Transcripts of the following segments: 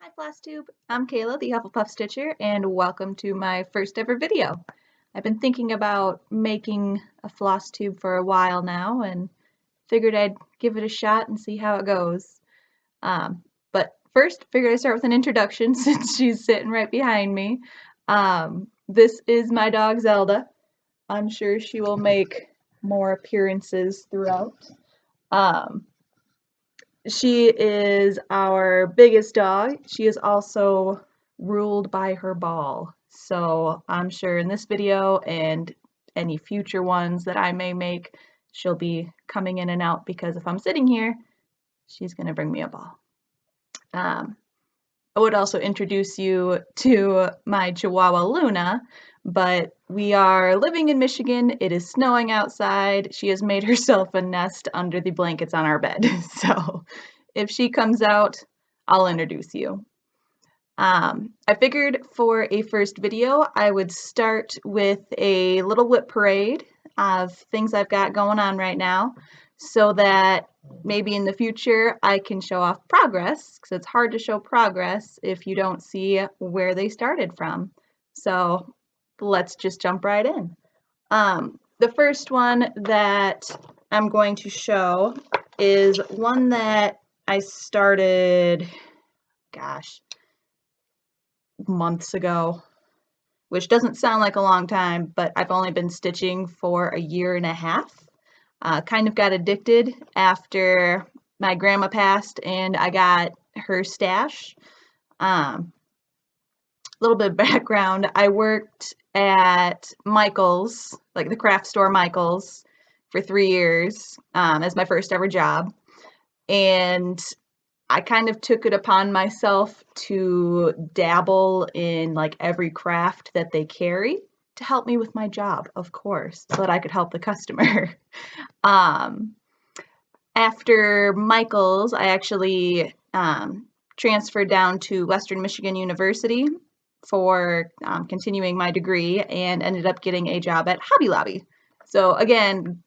Hi Flosstube, I'm Kayla, the Hufflepuff Stitcher, and welcome to my first ever video. I've been thinking about making a Flosstube for a while now and figured I'd give it a shot and see how it goes. But first, figured I'd start with an introduction since she's sitting right behind me. This is my dog Zelda. I'm sure she will make more appearances throughout. She is our biggest dog. She is also ruled by her ball. So I'm sure in this video and any future ones that I may make, she'll be coming in and out because if I'm sitting here, she's going to bring me a ball. I would also introduce you to my Chihuahua Luna, but we are living in Michigan. It is snowing outside. She has made herself a nest under the blankets on our bed. So if she comes out, I'll introduce you. I figured for a first video, I would start with a little whip parade of things I've got going on right now so that maybe in the future I can show off progress, because it's hard to show progress if you don't see where they started from. So let's just jump right in. The first one that I'm going to show is one that I started, gosh, months ago, which doesn't sound like a long time, but I've only been stitching for a year and a half. Kind of got addicted after my grandma passed and I got her stash. Little bit of background, I worked at Michael's, like the craft store Michael's, for 3 years as my first ever job. And I kind of took it upon myself to dabble in like every craft that they carry to help me with my job, of course, so that I could help the customer. After Michael's, I actually transferred down to Western Michigan University for continuing my degree and ended up getting a job at Hobby Lobby. So again,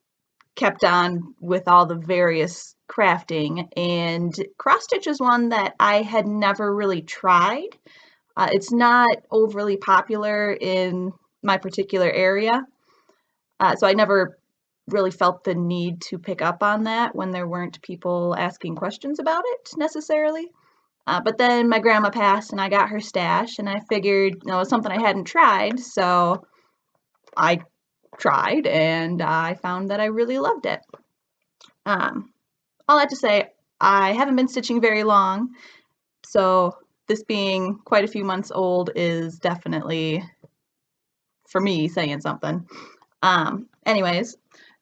kept on with all the various crafting, and cross stitch is one that I had never really tried. It's not overly popular in my particular area, so I never really felt the need to pick up on that when there weren't people asking questions about it necessarily. But then my grandma passed and I got her stash and I figured, it was something I hadn't tried, so I tried and I found that I really loved it. All that to say, I haven't been stitching very long, so this being quite a few months old is definitely, for me, saying something. Anyways,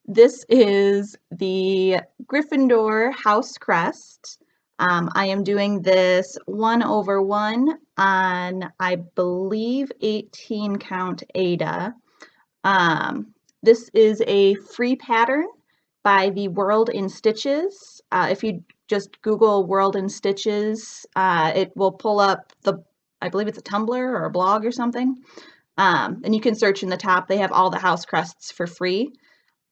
this is the Gryffindor House Crest. I am doing this 1/1 on, I believe, 18 count Ada. This is a free pattern by the World in Stitches. If you just Google World in Stitches, it will pull up I believe it's a Tumblr or a blog or something. And you can search in the top. They have all the house crests for free.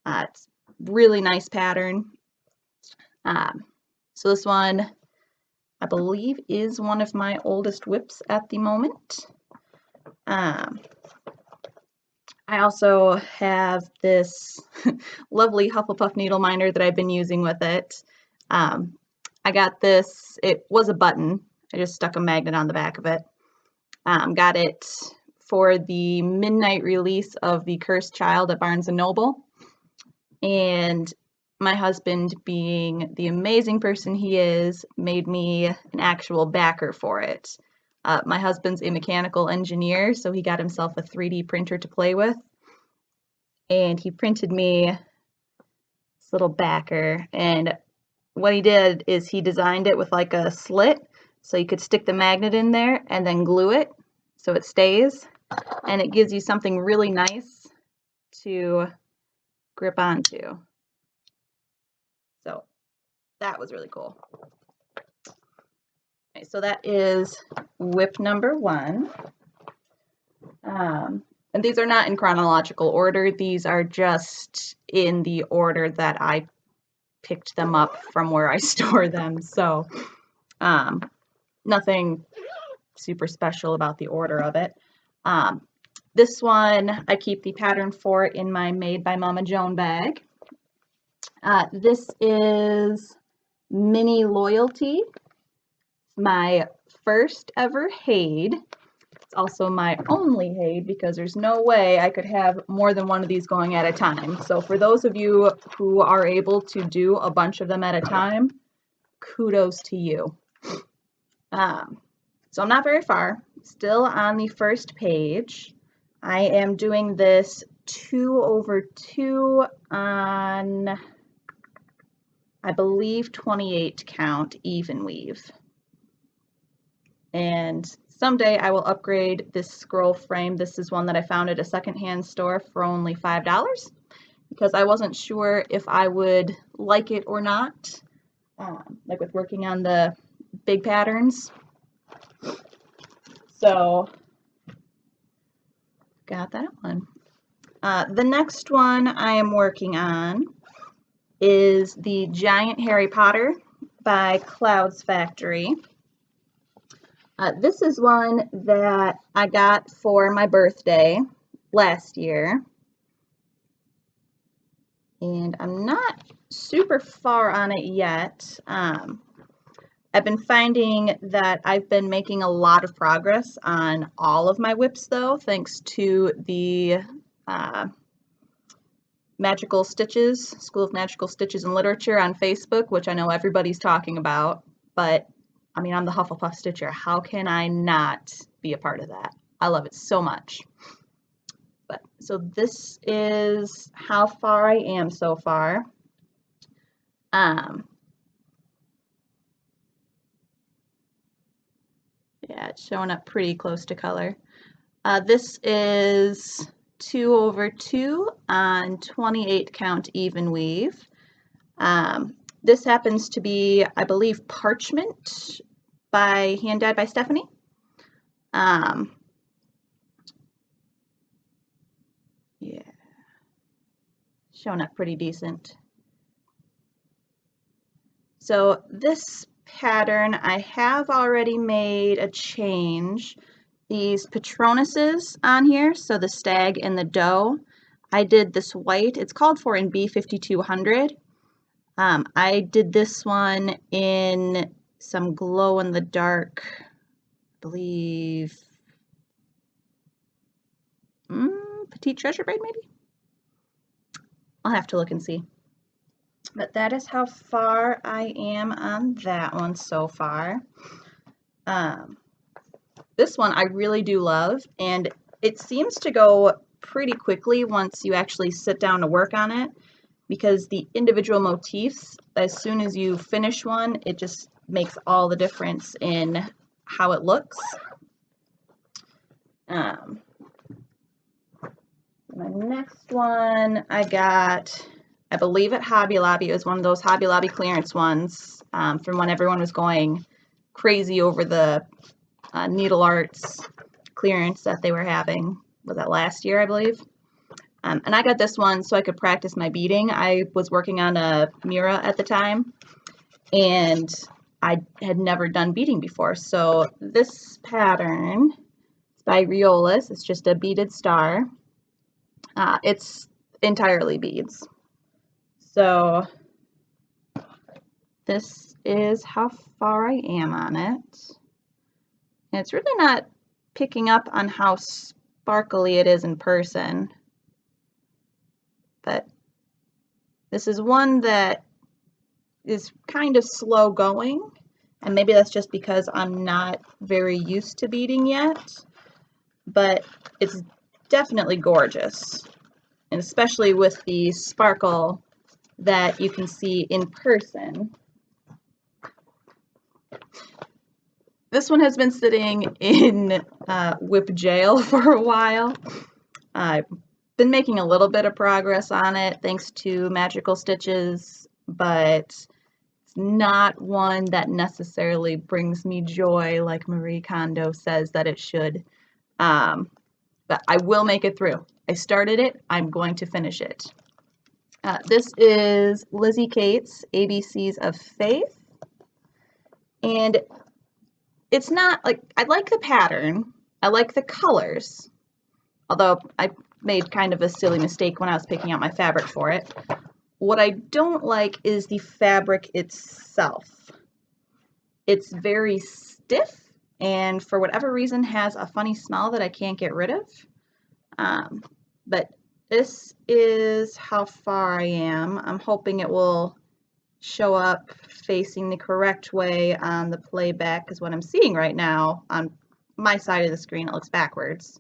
It's really nice pattern. So this one, I believe, is one of my oldest whips at the moment. I also have this lovely Hufflepuff needle minder that I've been using with it. I got this, it was a button. I just stuck a magnet on the back of it. Got it for the midnight release of The Cursed Child at Barnes & Noble. And my husband, being the amazing person he is, made me an actual backer for it. My husband's a mechanical engineer, so he got himself a 3D printer to play with. And he printed me this little backer. And what he did is he designed it with like a slit, so you could stick the magnet in there and then glue it so it stays. And it gives you something really nice to grip onto. So that was really cool. Okay, so that is whip number 1. And these are not in chronological order. These are just in the order that I picked them up from where I store them. So nothing super special about the order of it. This one, I keep the pattern for in my Made by Mama Joan bag. This is Mini Loyalty, my first ever Hade. It's also my only Hade because there's no way I could have more than one of these going at a time. So for those of you who are able to do a bunch of them at a time, kudos to you. So I'm not very far, still on the first page. I am doing this 2/2 on, I believe, 28 count even weave. And someday I will upgrade this scroll frame. This is one that I found at a secondhand store for only $5 because I wasn't sure if I would like it or not, like with working on the big patterns. So got that one. The next one I am working on is the Giant Harry Potter by Clouds Factory. This is one that I got for my birthday last year. And I'm not super far on it yet. I've been finding that I've been making a lot of progress on all of my whips though, thanks to the Magical Stitches, School of Magical Stitches and Literature on Facebook, which I know everybody's talking about, but I mean, I'm the Hufflepuff Stitcher. How can I not be a part of that? I love it so much. But so this is how far I am so far. Yeah, it's showing up pretty close to color. This is 2/2 on 28 count even weave. This happens to be, I believe, Parchment by hand dyed by Stephanie. Yeah, showing up pretty decent. So this pattern, I have already made a change. These Patronuses on here, so the stag and the doe, I did this white. It's called for in B5200. I did this one in some glow-in-the-dark, I believe, Petite Treasure Braid maybe? I'll have to look and see. But that is how far I am on that one so far. This one I really do love, and it seems to go pretty quickly once you actually sit down to work on it, because the individual motifs, as soon as you finish one, it just makes all the difference in how it looks. My next one I got, I believe at Hobby Lobby. It was one of those Hobby Lobby clearance ones from when everyone was going crazy over the Needle Arts clearance that they were having. Was that last year, I believe? And I got this one so I could practice my beading. I was working on a Mira at the time, and I had never done beading before. So this pattern is by Riolas. It's just a beaded star. It's entirely beads. So this is how far I am on it. And it's really not picking up on how sparkly it is in person. But this is one that is kind of slow going, and maybe that's just because I'm not very used to beading yet, but it's definitely gorgeous, and especially with the sparkle that you can see in person. This one has been sitting in whip jail for a while. I've been making a little bit of progress on it thanks to Magical Stitches, but it's not one that necessarily brings me joy like Marie Kondo says that it should. But I will make it through. I started it, I'm going to finish it. This is Lizzie Kate's ABCs of Faith, and it's not like, I like the pattern, I like the colors, although I made kind of a silly mistake when I was picking out my fabric for it. What I don't like is the fabric itself. It's very stiff and for whatever reason has a funny smell that I can't get rid of. But this is how far I am. I'm hoping it will show up facing the correct way on the playback, because what I'm seeing right now on my side of the screen, it looks backwards.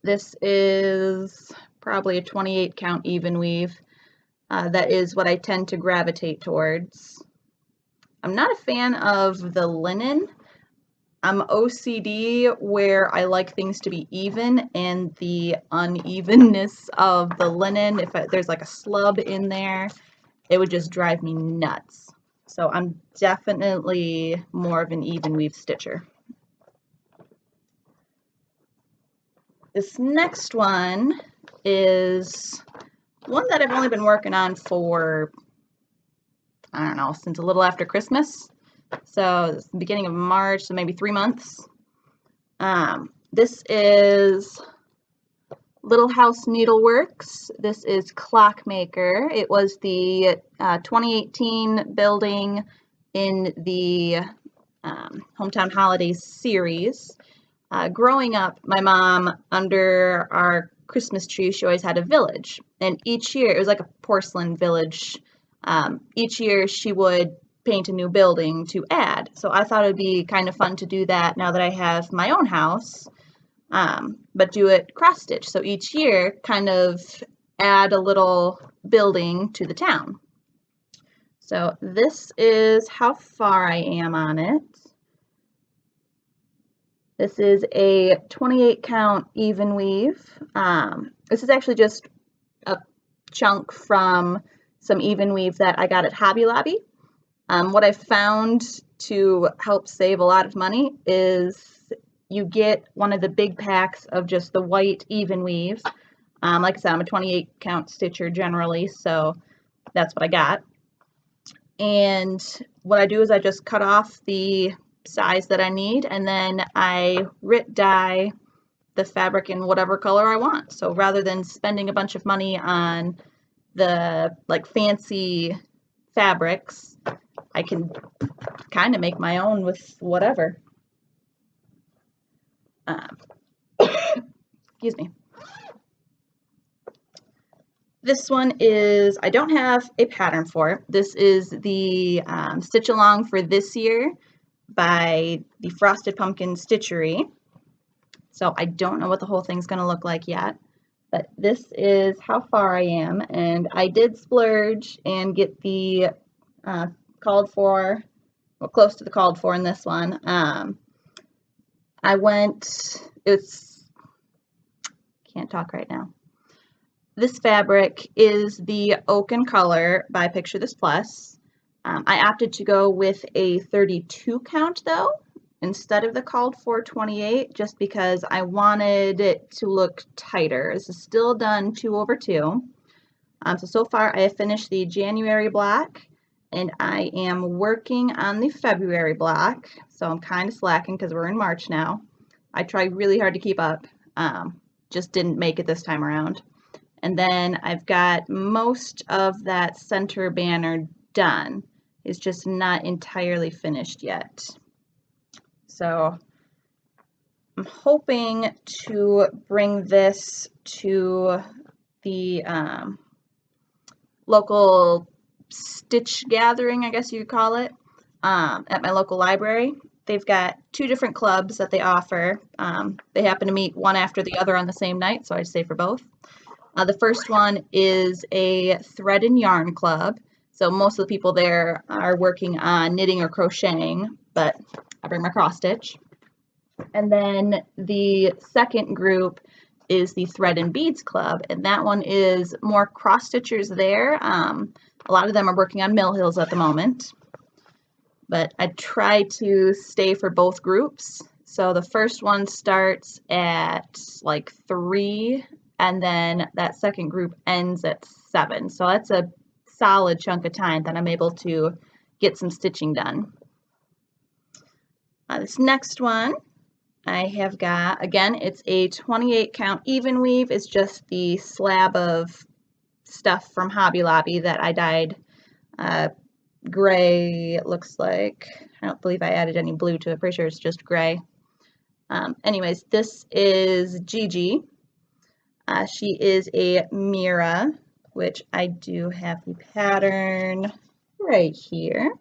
This is probably a 28 count even weave. That is what I tend to gravitate towards. I'm not a fan of the linen. I'm OCD where I like things to be even, and the unevenness of the linen, if there's like a slub in there, it would just drive me nuts. So I'm definitely more of an even weave stitcher. This next one is one that I've only been working on for, I don't know, since a little after Christmas. So it's the beginning of March, so maybe 3 months. This is Little House Needleworks. This is Clockmaker. It was the 2018 building in the Hometown Holidays series. Growing up, my mom, under our Christmas tree, she always had a village. And each year, it was like a porcelain village. Each year she would paint a new building to add. So I thought it would be kind of fun to do that now that I have my own house, but do it cross stitch. So each year kind of add a little building to the town. So this is how far I am on it. This is a 28 count even weave. This is actually just a chunk from some even weave that I got at Hobby Lobby. What I found to help save a lot of money is you get one of the big packs of just the white even weave. Like I said, I'm a 28 count stitcher generally, so that's what I got. And what I do is I just cut off the size that I need, and then I RIT dye the fabric in whatever color I want. So rather than spending a bunch of money on the like fancy fabrics, I can kind of make my own with whatever. Excuse me. This one is, I don't have a pattern for. This is the Stitch Along for this year by the Frosted Pumpkin Stitchery. So I don't know what the whole thing's going to look like yet, but this is how far I am, and I did splurge and get the called for, well, close to the called for in this one. I went, can't talk right now. This fabric is the Oaken Color by Picture This Plus. I opted to go with a 32 count though, instead of the called for 28, just because I wanted it to look tighter. This is still done 2/2. So far I have finished the January block, and I am working on the February block. So I'm kind of slacking because we're in March now. I tried really hard to keep up, just didn't make it this time around. And then I've got most of that center banner done. It's just not entirely finished yet. So I'm hoping to bring this to the local stitch gathering, I guess you could call it, at my local library. They've got 2 different clubs that they offer. They happen to meet one after the other on the same night, so I'd say for both. The first one is a thread and yarn club. So most of the people there are working on knitting or crocheting, but I bring my cross stitch. And then the second group is the Thread and Beads Club, and that one is more cross stitchers there. A lot of them are working on mill hills at the moment, but I try to stay for both groups. So the first one starts at like 3, and then that second group ends at 7. So that's a solid chunk of time that I'm able to get some stitching done. This next one I have got, again, it's a 28 count even weave. It's just the slab of stuff from Hobby Lobby that I dyed gray, it looks like. I don't believe I added any blue to it. Pretty sure it's just gray. Anyways, this is Gigi. She is a Mira, which I do have the pattern right here.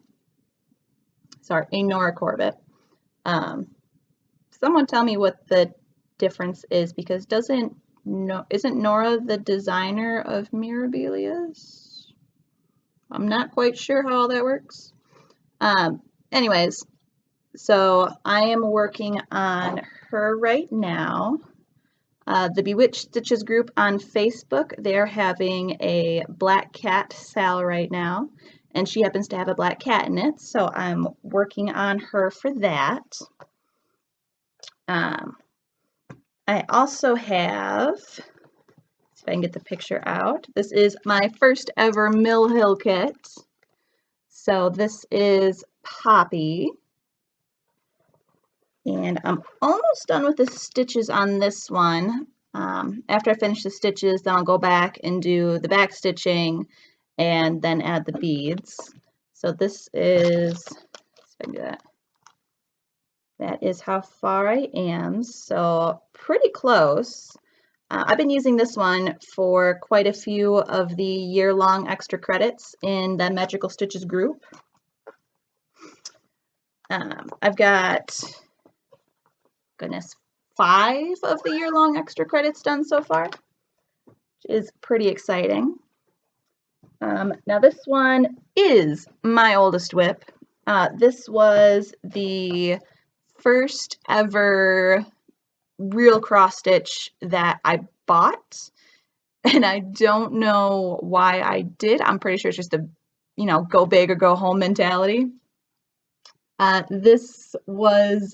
Sorry, a Nora Corbett. Someone tell me what the difference is, because isn't Nora the designer of Mirabilias? I'm not quite sure how all that works. Anyways, so I am working on her right now. The Bewitched Stitches group on Facebook, they're having a black cat sale right now, and she happens to have a black cat in it, so I'm working on her for that. I also have, see if I can get the picture out, this is my first ever Mill Hill kit. So this is Poppy. And I'm almost done with the stitches on this one. After I finish the stitches, then I'll go back and do the back stitching and then add the beads. So this is, let's see if I can do that. That is how far I am, so pretty close. I've been using this one for quite a few of the year-long extra credits in the Magical Stitches group. I've got, goodness, 5 of the year-long extra credits done so far, which is pretty exciting. Now this one is my oldest whip. This was the first ever real cross stitch that I bought, and I don't know why I did. I'm pretty sure it's just a, go big or go home mentality. This was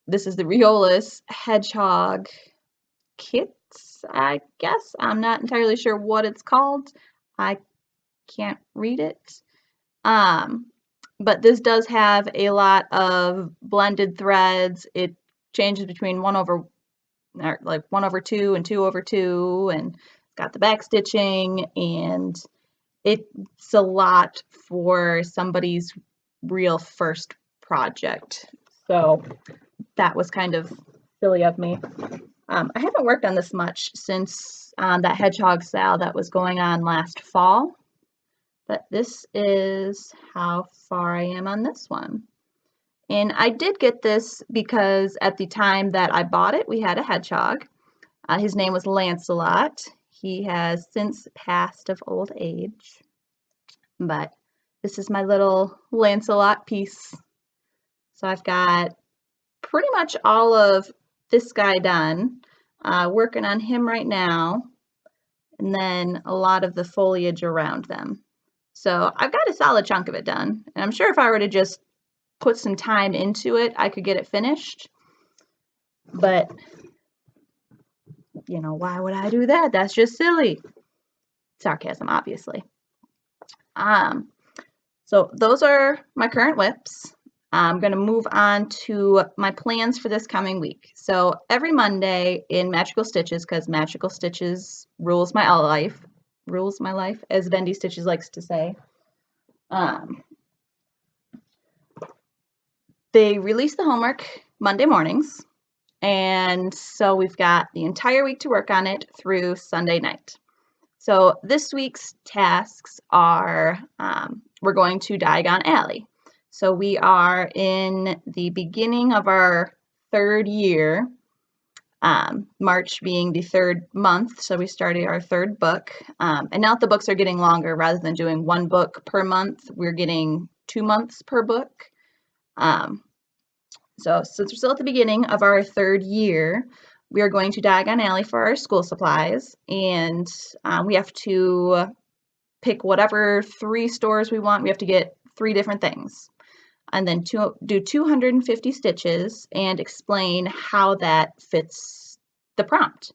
this is the Riolis Hedgehog kit, I guess. I'm not entirely sure what it's called. I can't read it. But this does have a lot of blended threads. It changes between 1/2 and 2/2, and got the back stitching, and it's a lot for somebody's real first project. So that was kind of silly of me. I haven't worked on this much since that Hedgehog sale that was going on last fall. But this is how far I am on this one. And I did get this because at the time that I bought it, we had a hedgehog. His name was Lancelot. He has since passed of old age. But this is my little Lancelot piece. So I've got pretty much all of this guy done. Working on him right now. And then a lot of the foliage around them. So I've got a solid chunk of it done, and I'm sure if I were to just put some time into it, I could get it finished. But, why would I do that? That's just silly. Sarcasm, obviously. So those are my current whips. I'm going to move on to my plans for this coming week. So every Monday in Magical Stitches, because Magical Stitches rules my life, as Bendy Stitches likes to say. They release the homework Monday mornings, and so we've got the entire week to work on it through Sunday night. So this week's tasks are, we're going to Diagon Alley. So we are in the beginning of our 3rd year, March being the 3rd month, so we started our 3rd book. And now that the books are getting longer, rather than doing 1 book per month, we're getting 2 months per book. So since we're still at the beginning of our 3rd year, we are going to Diagon Alley for our school supplies, and we have to pick whatever 3 stores we want. We have to get 3 different things, and then do 250 stitches and explain how that fits the prompt.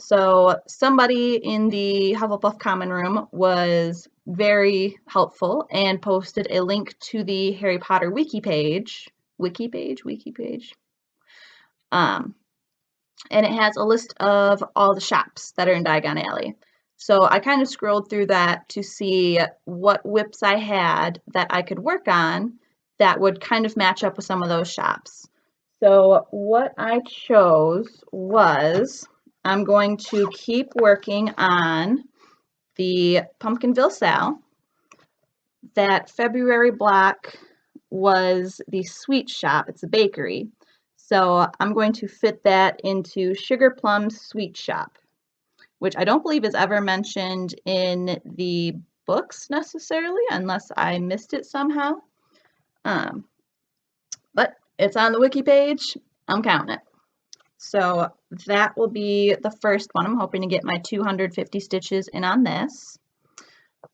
So somebody in the Hufflepuff common room was very helpful and posted a link to the Harry Potter wiki page. And it has a list of all the shops that are in Diagon Alley. So I kind of scrolled through that to see what whips I had that I could work on that would kind of match up with some of those shops. So what I chose was, I'm going to keep working on the Pumpkinville Sal. That February block was the sweet shop. It's a bakery. So I'm going to fit that into Sugar Plum's sweet shop, which I don't believe is ever mentioned in the books necessarily, unless I missed it somehow. But it's on the wiki page. I'm counting it. So that will be the first one. I'm hoping to get my 250 stitches in on this.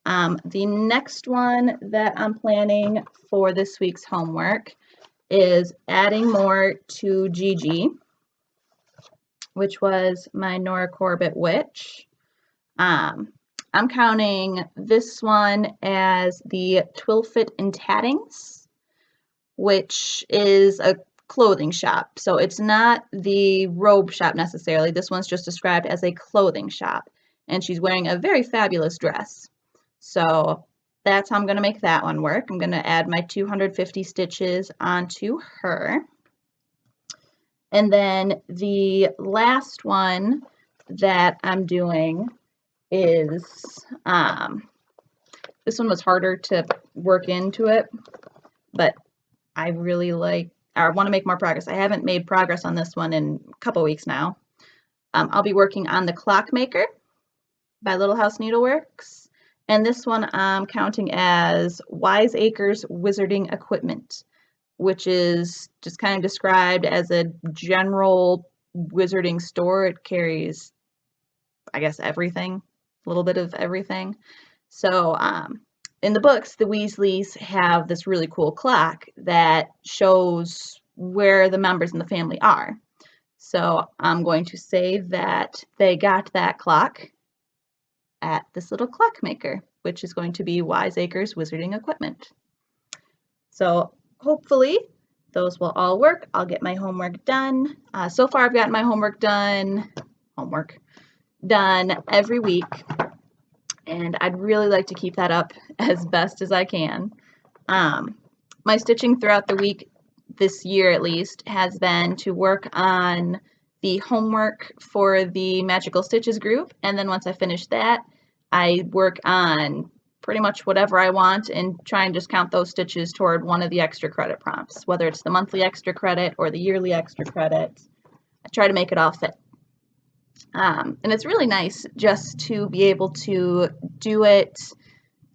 The next one that I'm planning for this week's homework is adding more to Gigi, which was my Nora Corbett witch. I'm counting this one as the Twilfit and Tattings, which is a clothing shop. So it's not the robe shop necessarily. This one's just described as a clothing shop. And she's wearing a very fabulous dress. So that's how I'm going to make that one work. I'm going to add my 250 stitches onto her. And then the last one that I'm doing is, this one was harder to work into it, but I really like, I want to make more progress. I haven't made progress on this one in a couple weeks now. I'll be working on the Clockmaker by Little House Needleworks. And this one I'm counting as Wiseacre's Wizarding Equipment, which is just kind of described as a general wizarding store. It carries, I guess, everything, a little bit of everything. So in the books, the Weasleys have this really cool clock that shows where the members in the family are. So I'm going to say that they got that clock at this little Clockmaker, which is going to be Wiseacre's Wizarding Equipment. So hopefully those will all work. I'll get my homework done. So far I've gotten my homework done every week, and I'd really like to keep that up as best as I can. My stitching throughout the week this year at least has been to work on the homework for the Magical Stitches group, and then once I finish that, I work on pretty much whatever I want and try and just count those stitches toward one of the extra credit prompts, whether it's the monthly extra credit or the yearly extra credit. I try to make it all fit. And it's really nice just to be able to do it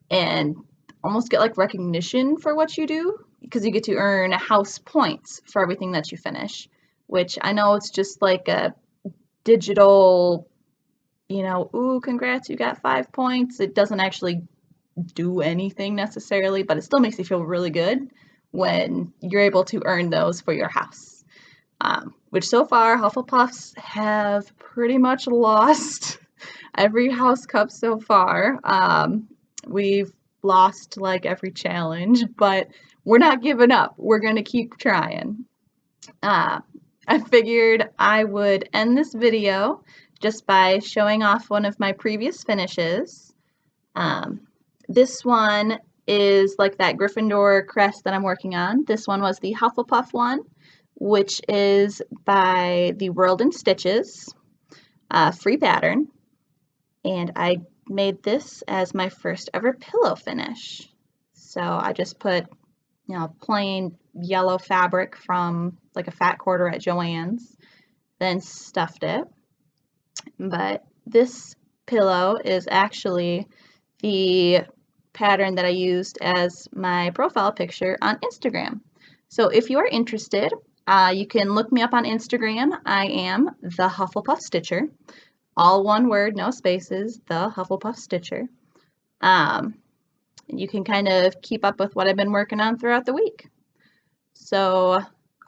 and almost get like recognition for what you do, because you get to earn house points for everything that you finish, which I know it's just like a digital, you know, ooh, congrats, you got 5 points. It doesn't actually do anything necessarily, but it still makes you feel really good when you're able to earn those for your house. Which so far, Hufflepuffs have pretty much lost every house cup so far. We've lost like every challenge, but we're not giving up. We're going to keep trying. I figured I would end this video just by showing off one of my previous finishes. This one is like that Gryffindor crest that I'm working on. This one was the Hufflepuff one, which is by the World in Stitches, free pattern. And I made this as my first ever pillow finish. So I just put, you know, plain yellow fabric from like a fat quarter at Joann's, then stuffed it. But this pillow is actually the pattern that I used as my profile picture on Instagram. So if you are interested, you can look me up on Instagram. I am the Hufflepuff Stitcher. All one word, no spaces, the Hufflepuff Stitcher. You can kind of keep up with what I've been working on throughout the week. So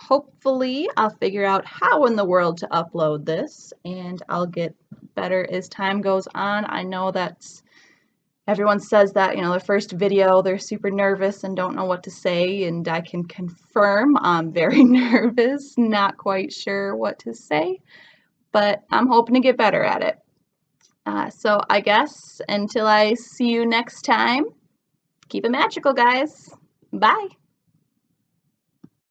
hopefully I'll figure out how in the world to upload this, and I'll get better as time goes on. I know that's everyone says that, you know, their first video, they're super nervous and don't know what to say, and I can confirm I'm very nervous, not quite sure what to say, but I'm hoping to get better at it. So I guess until I see you next time, keep it magical, guys. Bye.